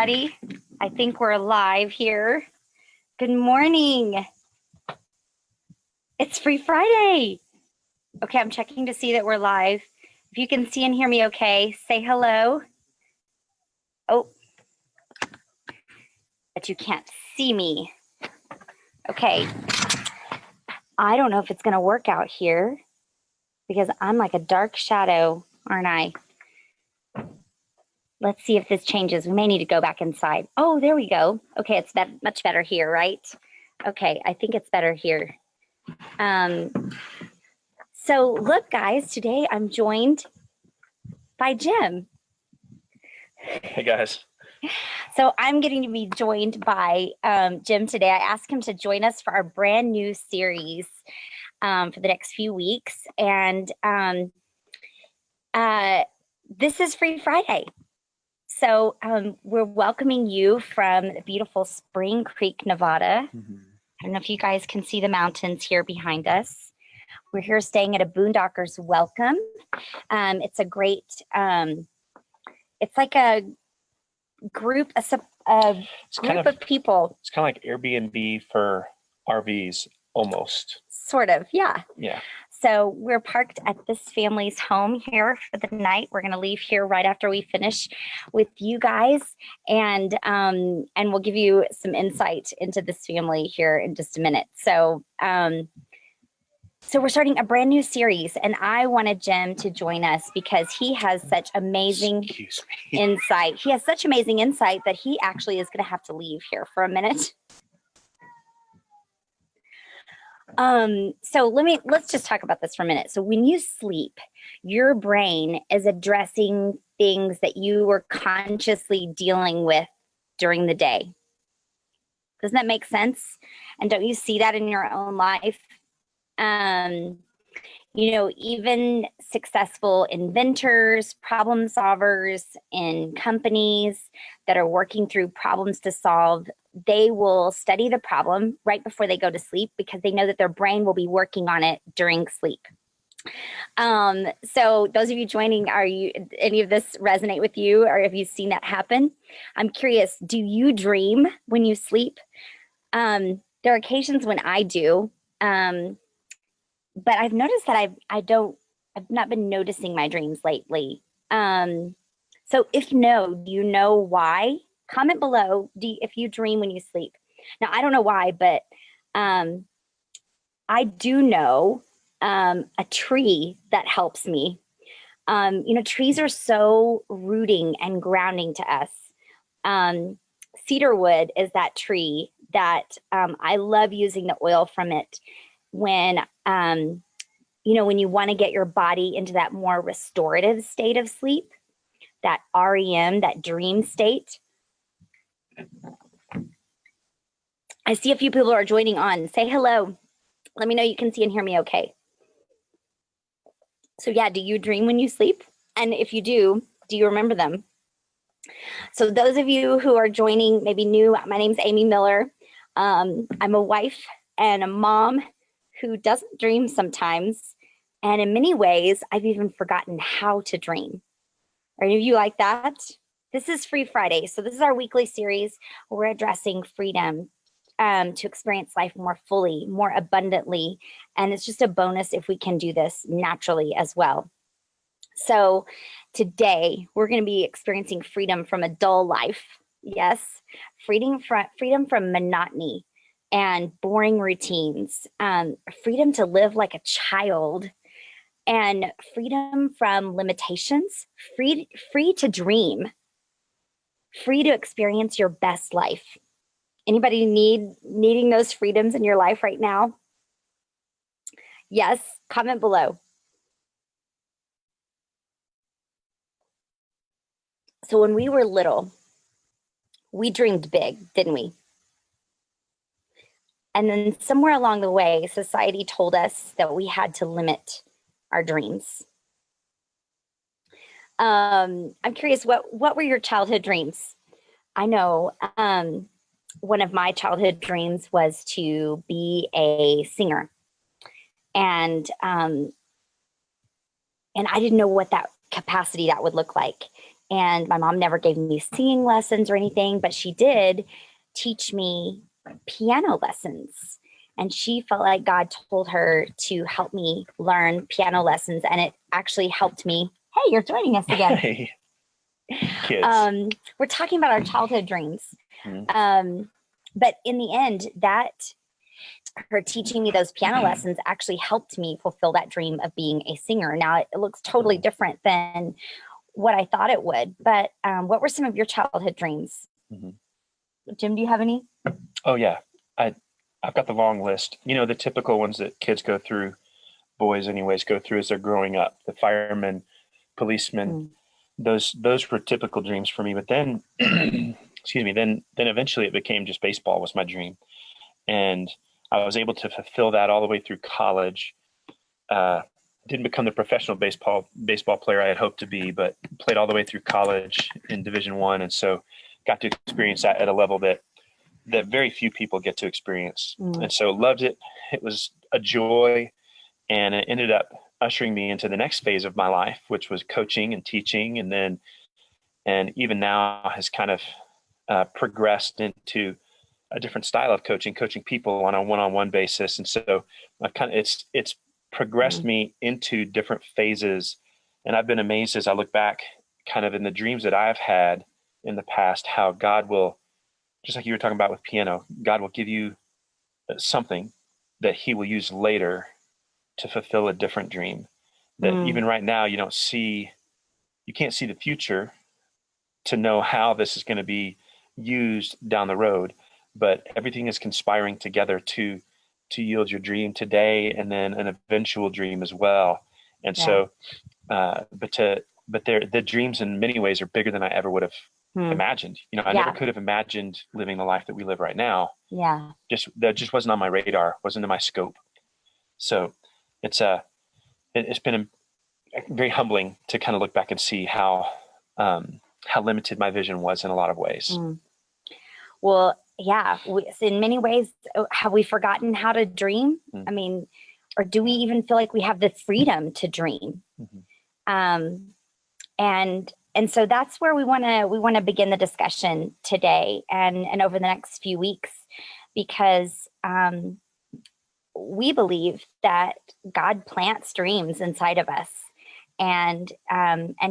everybody. I think we're live here. Good morning. It's Free Friday. Okay, I'm checking to see that we're live. If you can see and hear me okay, say hello. Oh, but you can't see me. Okay. I don't know if it's going to work out here because I'm like a dark shadow, aren't I? Let's see if this changes. We may need to go back inside. Oh, there we go. Okay, it's much better here, right? Okay, I think it's better here. So look, guys, today I'm joined by Jim. Hey, guys. So I'm getting to be joined by Jim today. I asked him to join us for our brand new series for the next few weeks. And this is Free Friday. So we're welcoming you from beautiful Spring Creek, Nevada. Mm-hmm. I don't know if you guys can see the mountains here behind us. We're here staying at a Boondockers Welcome. It's a great, it's like a group, a group of people. It's kind of like Airbnb for RVs, almost. Sort of, yeah. Yeah. So we're parked at this family's home here for the night. We're going to leave here right after we finish with you guys, and we'll give you some insight into this family here in just a minute. So we're starting a brand new series, and I wanted Jim to join us because he has such amazing insight. He has such amazing insight that he actually is going to have to leave here for a minute. So let's just talk about this for a minute. So when you sleep, your brain is addressing things that you were consciously dealing with during the day. Doesn't that make sense? And don't you see that in your own life? Even successful inventors, problem solvers in companies that are working through problems to solve, they will study the problem right before they go to sleep because they know that their brain will be working on it during sleep. So those of you joining, any of this resonate with you, or have you seen that happen? I'm curious, do you dream when you sleep? There are occasions when I do, but I've noticed that I've not been noticing my dreams lately. So if no, do you know why? Comment below if you dream when you sleep. Now, I don't know why, but I do know a tree that helps me. Trees are so rooting and grounding to us. Cedarwood is that tree that I love using the oil from it when you want to get your body into that more restorative state of sleep, that REM, that dream state. I see a few people are joining on. Say hello. Let me know you can see and hear me okay. So yeah, do you dream when you sleep? And if you do you remember them? So those of you who are joining, maybe new, my name's Amy Miller. I'm a wife and a mom who doesn't dream sometimes. And in many ways, I've even forgotten how to dream. Are any of you like that? This is Free Friday. So this is our weekly series where we're addressing freedom to experience life more fully, more abundantly. And it's just a bonus if we can do this naturally as well. So today we're going to be experiencing freedom from a dull life. Yes, freedom from monotony and boring routines, freedom to live like a child, and freedom from limitations, free to dream, free to experience your best life. Anybody needing those freedoms in your life right now? Yes, comment below. So when we were little, we dreamed big, didn't we? And then somewhere along the way, society told us that we had to limit our dreams. I'm curious, what were your childhood dreams? I know one of my childhood dreams was to be a singer. And I didn't know what that capacity that would look like. And my mom never gave me singing lessons or anything, but she did teach me piano lessons. And she felt like God told her to help me learn piano lessons. And it actually helped me. Hey, you're joining us again. Hey, kids. We're talking about our childhood dreams. Mhm. But in the end, that her teaching me those piano lessons actually helped me fulfill that dream of being a singer. Now, it looks totally different than what I thought it would. But what were some of your childhood dreams? Mhm. Jim, do you have any? Oh yeah, I've got the long list. You know, the typical ones that kids go through, boys anyways, go through as they're growing up. The firemen, policemen, Mm. those were typical dreams for me. But then, excuse me, then eventually it became just baseball was my dream, and I was able to fulfill that all the way through college. Uh, didn't become the professional baseball player I had hoped to be, but played all the way through college in Division I, and so got to experience that at a level that very few people get to experience. Mm. And so loved it. It was a joy, and it ended up ushering me into the next phase of my life, which was coaching and teaching, and even now has kind of progressed into a different style of coaching people on a one-on-one basis. And so it's progressed Mm. me into different phases. And I've been amazed as I look back kind of in the dreams that I've had in the past, how God will, just like you were talking about with piano, God will give you something that he will use later to fulfill a different dream that Mm. even right now you can't see the future to know how this is going to be used down the road, but everything is conspiring together to yield your dream today and then an eventual dream as well. And Yeah. so but the dreams in many ways are bigger than I ever would have Mm. imagined. You know, I never Yeah. could have imagined living the life that we live right now. Yeah. That just wasn't on my radar, wasn't in my scope. So it's it's been very humbling to kind of look back and see how limited my vision was in a lot of ways. Mm. Well, yeah, in many ways, have we forgotten how to dream? I mean, or do we even feel like we have the freedom to dream? Mm-hmm. Um, and so that's where we want to begin the discussion today and over the next few weeks, because we believe that God plants dreams inside of us, and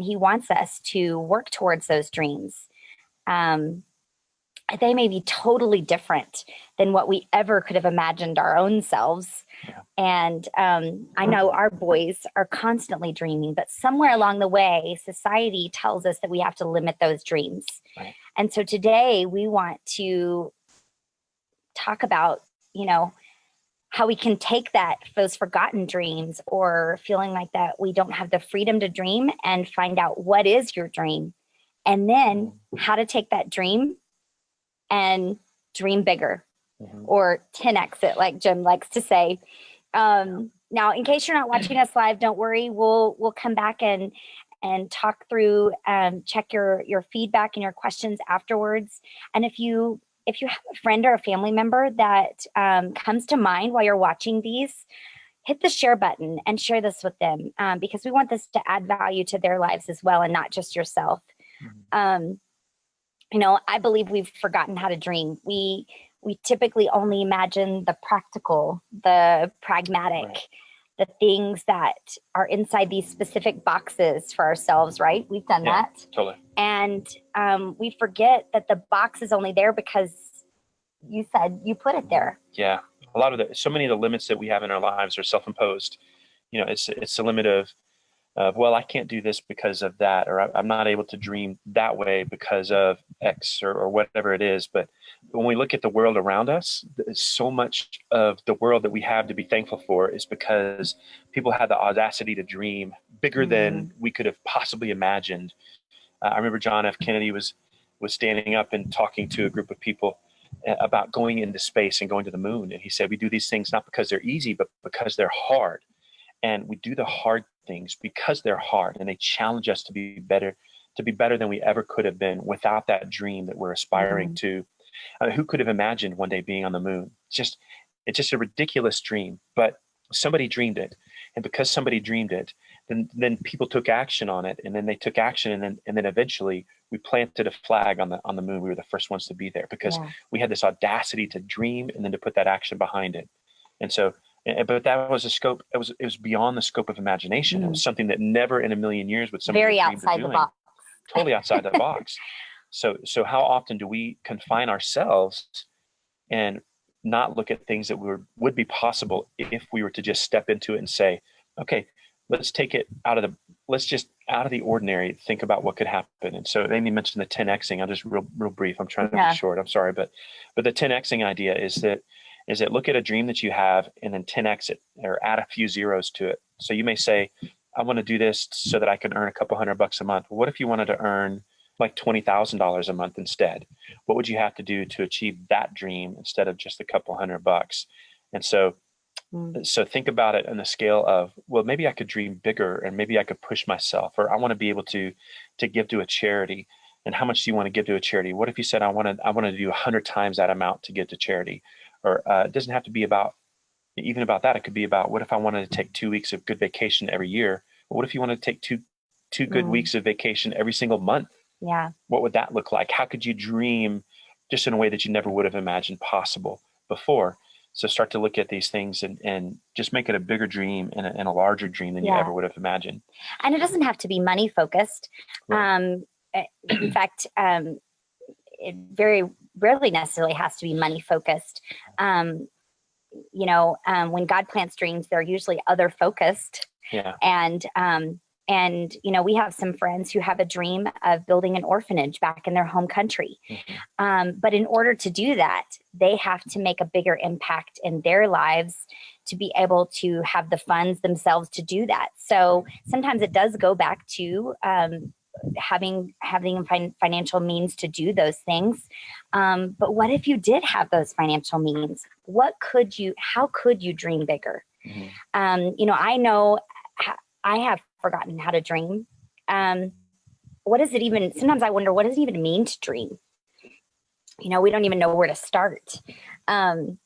He wants us to work towards those dreams. Um, they may be totally different than what we ever could have imagined our own selves. Yeah. And I know our boys are constantly dreaming, but somewhere along the way, society tells us that we have to limit those dreams. Right. And so today we want to talk about, how we can take those forgotten dreams or feeling like that we don't have the freedom to dream and find out what is your dream. And then how to take that dream and dream bigger, or 10x it, like Jim likes to say. Now, in case you're not watching us live, don't worry. We'll come back and talk through, check your feedback and your questions afterwards. And if you have a friend or a family member that comes to mind while you're watching these, hit the share button and share this with them, because we want this to add value to their lives as well, and not just yourself. I believe we've forgotten how to dream. We typically only imagine the practical, the pragmatic, Right. the things that are inside these specific boxes for ourselves, right? We've done Yeah, that. totally. And we forget that the box is only there because you said you put it there. Yeah. A lot of so many of the limits that we have in our lives are self-imposed. You know, it's a limit of, well, I can't do this because of that, or I'm not able to dream that way because of X or whatever it is. But when we look at the world around us, so much of the world that we have to be thankful for is because people had the audacity to dream bigger than we could have possibly imagined. I remember John F. Kennedy was standing up and talking to a group of people about going into space and going to the moon. And he said, we do these things not because they're easy, but because they're hard. And we do the hard things because they're hard, and they challenge us to be better than we ever could have been without that dream that we're aspiring to. Who could have imagined one day being on the moon? It's just a ridiculous dream, but somebody dreamed it. And because somebody dreamed it, then people took action on it, and then they took action, and then eventually we planted a flag on the moon. We were the first ones to be there because we had this audacity to dream and then to put that action behind it. And so, but that was a scope. It was beyond the scope of imagination. It was something that never in a million years would somebody very have dreamed outside of the doing. box. Totally outside the box. So how often do we confine ourselves and not look at things that would be possible if we were to just step into it and say, okay, let's take it let's just out of the ordinary, think about what could happen. And so Amy mentioned the 10Xing. I'll just real brief. I'm trying to be short. I'm sorry, but the 10Xing idea is that look at a dream that you have and then 10X it or add a few zeros to it. So you may say, I want to do this so that I can earn a couple $100 a month. Well, what if you wanted to earn like $20,000 a month instead? What would you have to do to achieve that dream instead of just a couple $100? And so think about it on the scale of, well, maybe I could dream bigger, and maybe I could push myself, or I want to be able to give to a charity. And how much do you want to give to a charity? What if you said, I want to do 100 times that amount to give to charity? Or it doesn't have to be about that. It could be about, what if I wanted to take 2 weeks of good vacation every year? Well, what if you wanted to take two good weeks of vacation every single month? Yeah. What would that look like? How could you dream just in a way that you never would have imagined possible before? So start to look at these things and just make it a bigger dream and a larger dream than you ever would have imagined. And it doesn't have to be money focused. Right. In fact, it very rarely necessarily has to be money focused. When God plants dreams, they're usually other focused. Yeah. And we have some friends who have a dream of building an orphanage back in their home country. But in order to do that, they have to make a bigger impact in their lives to be able to have the funds themselves to do that. So sometimes it does go back to having financial means to do those things. But what if you did have those financial means? How could you dream bigger? I know I have forgotten how to dream. What does it even, sometimes I wonder, what does it even mean to dream? We don't even know where to start. Do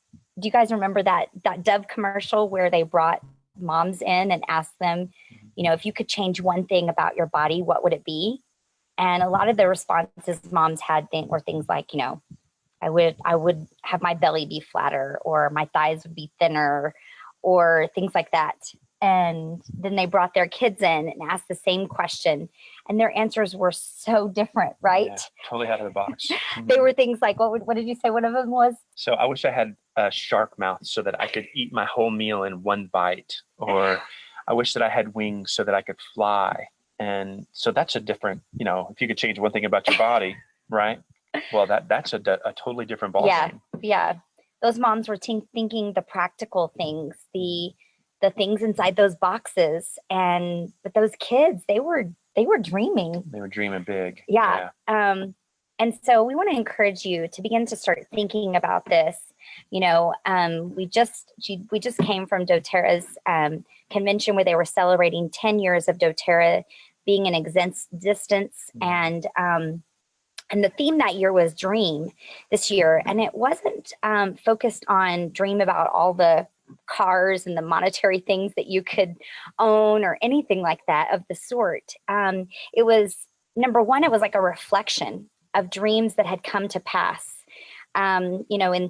you guys remember that Dove commercial where they brought moms in and asked them, if you could change one thing about your body, what would it be? And a lot of the responses moms had were things like, I would have my belly be flatter, or my thighs would be thinner, or things like that. And then they brought their kids in and asked the same question, and their answers were so different, right? Yeah, totally out of the box. They were things like, what did you say one of them was? So I wish I had a shark mouth so that I could eat my whole meal in one bite, or I wish that I had wings so that I could fly. And so that's a different, if you could change one thing about your body, right? Well, that's a totally different ballgame. Yeah. Those moms were thinking the practical things, the things inside those boxes. But those kids, they were dreaming. They were dreaming big. Yeah. And so we want to encourage you to begin to start thinking about this. We just came from doTERRA's convention where they were celebrating 10 years of doTERRA being in existence. And the theme that year was dream this year. And it wasn't focused on dream about all the cars and the monetary things that you could own or anything like that of the sort. It was, number one, it was like a reflection of dreams that had come to pass. In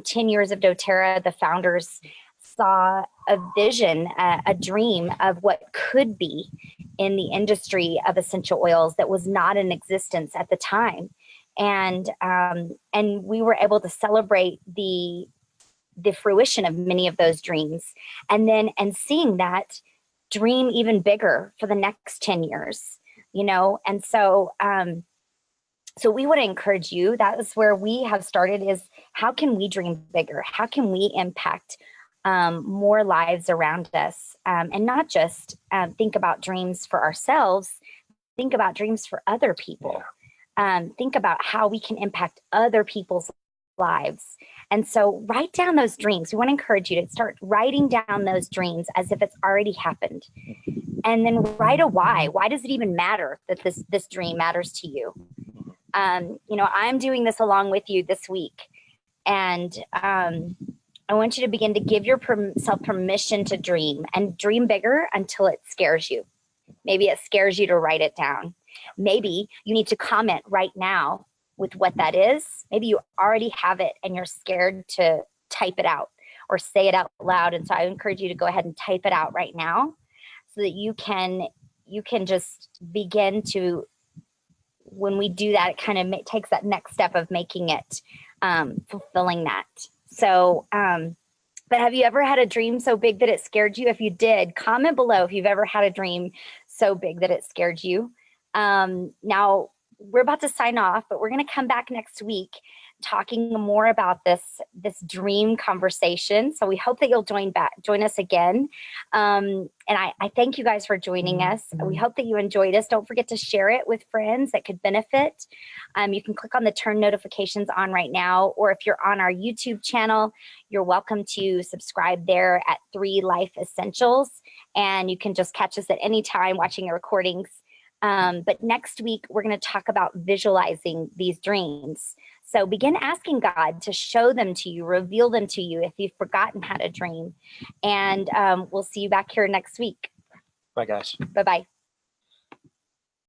10 years of doTERRA, the founders saw a vision, a dream of what could be in the industry of essential oils that was not in existence at the time. And we were able to celebrate the fruition of many of those dreams, and seeing that dream even bigger for the next 10 years, and so we want to encourage you. That is where we have started, is how can we dream bigger? How can we impact more lives around us, and not just think about dreams for ourselves, think about dreams for other people. Think about how we can impact other people's lives. And so write down those dreams. We want to encourage you to start writing down those dreams as if it's already happened. And then write a why. Why does it even matter that this dream matters to you? I'm doing this along with you this week. And I want you to begin to give yourself permission to dream, and dream bigger until it scares you. Maybe it scares you to write it down. Maybe you need to comment right now with what that is. Maybe you already have it and you're scared to type it out or say it out loud. And so I encourage you to go ahead and type it out right now so that you can just begin to, when we do that, it kind of takes that next step of making it fulfilling that. So but have you ever had a dream so big that it scared you? If you did, comment below if you've ever had a dream so big that it scared you. Now, we're about to sign off, but we're going to come back next week talking more about this dream conversation. So we hope that you'll join us again. And I thank you guys for joining us. We hope that you enjoyed us. Don't forget to share it with friends that could benefit. You can click on the turn notifications on right now, or if you're on our YouTube channel, you're welcome to subscribe there at 3 Life Essentials, and you can just catch us at any time watching the recordings. But next week, we're going to talk about visualizing these dreams. So begin asking God to show them to you, reveal them to you if you've forgotten how to dream. And we'll see you back here next week. Bye, guys. Bye-bye.